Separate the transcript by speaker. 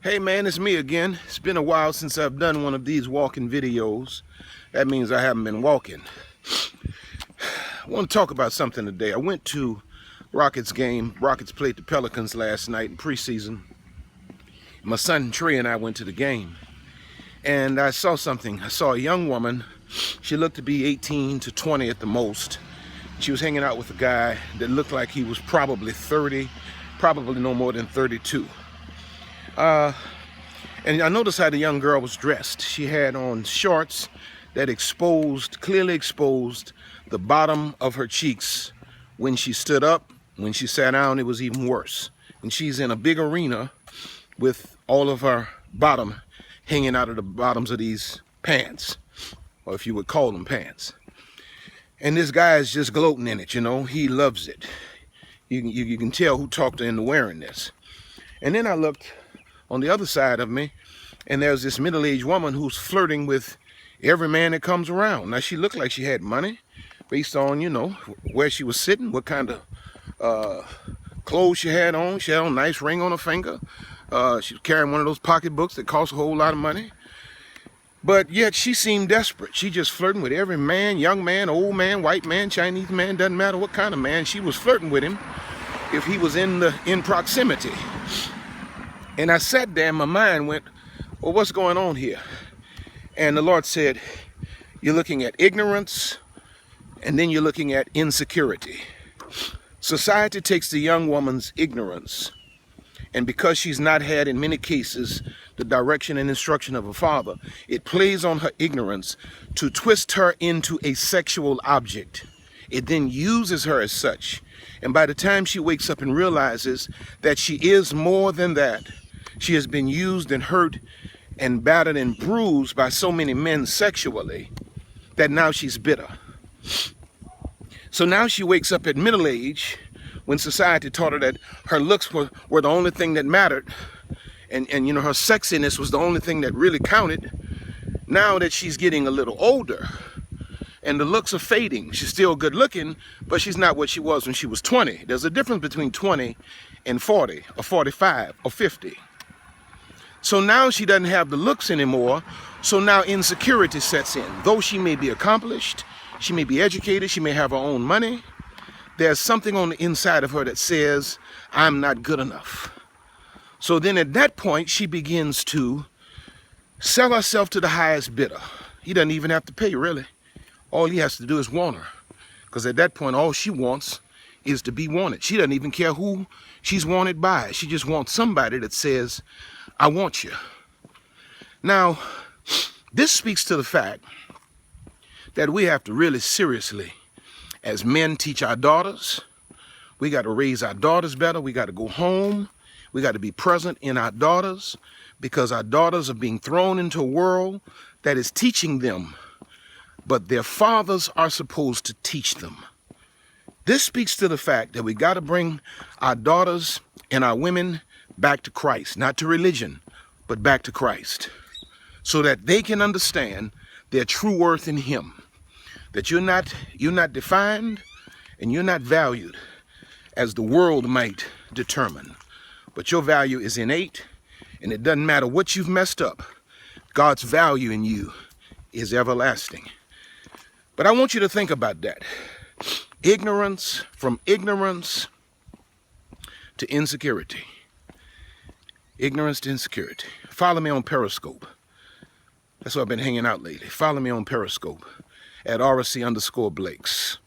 Speaker 1: Hey man, it's me again. It's been a while since I've done one of these walking videos. That means I haven't been walking. I want to talk about something today. I went to Rockets game. Rockets played the Pelicans last night in preseason. My son Trey and I went to the game. And I saw something. I saw a young woman. She looked to be 18 to 20 at the most. She was hanging out with a guy that looked like he was probably 30, probably no more than 32. And I noticed how the young girl was dressed. She had on shorts that clearly exposed the bottom of her cheeks. When she stood up, when she sat down, it was even worse. And she's in a big arena with all of her bottom hanging out of the bottoms of these pants, or if you would call them pants. And this guy is just gloating in it, you know. He loves it. You can tell who talked her into wearing this. And then I looked on the other side of me, and there's this middle-aged woman who's flirting with every man that comes around. Now, she looked like she had money based on, you know, where she was sitting, what kind of clothes she had on. She had a nice ring on her finger. She was carrying one of those pocketbooks that cost a whole lot of money. But yet she seemed desperate. She just flirting with every man, young man, old man, white man, Chinese man, doesn't matter what kind of man. She was flirting with him if he was in proximity. And I sat there and my mind went, well, what's going on here? And the Lord said, you're looking at ignorance, and then you're looking at insecurity. Society takes the young woman's ignorance, and because she's not had, in many cases, the direction and instruction of her father, it plays on her ignorance to twist her into a sexual object. It then uses her as such. And by the time she wakes up and realizes that she is more than that, she has been used and hurt and battered and bruised by so many men sexually that now she's bitter. So now she wakes up at middle age when society taught her that her looks were the only thing that mattered, and you know, her sexiness was the only thing that really counted. Now that she's getting a little older and the looks are fading, she's still good looking, but she's not what she was when she was 20. There's a difference between 20 and 40 or 45 or 50. So now she doesn't have the looks anymore, so now insecurity sets in. Though she may be accomplished, she may be educated, she may have her own money, there's something on the inside of her that says, I'm not good enough. So then at that point, she begins to sell herself to the highest bidder. He doesn't even have to pay, really. All he has to do is want her. Because at that point, all she wants is to be wanted. She doesn't even care who she's wanted by. She just wants somebody that says, I want you. Now, this speaks to the fact that we have to really seriously, as men, teach our daughters. We got to raise our daughters better. We got to go home. We got to be present in our daughters, because our daughters are being thrown into a world that is teaching them, but their fathers are supposed to teach them. This speaks to the fact that we got to bring our daughters and our women back to Christ, not to religion, but back to Christ, so that they can understand their true worth in Him, that you're not defined and you're not valued as the world might determine, but your value is innate, and it doesn't matter what you've messed up. God's value in you is everlasting. But I want you to think about that. Ignorance, from ignorance to insecurity. Ignorance to insecurity. Follow me on Periscope. That's where I've been hanging out lately. Follow me on Periscope at RC_Blakes.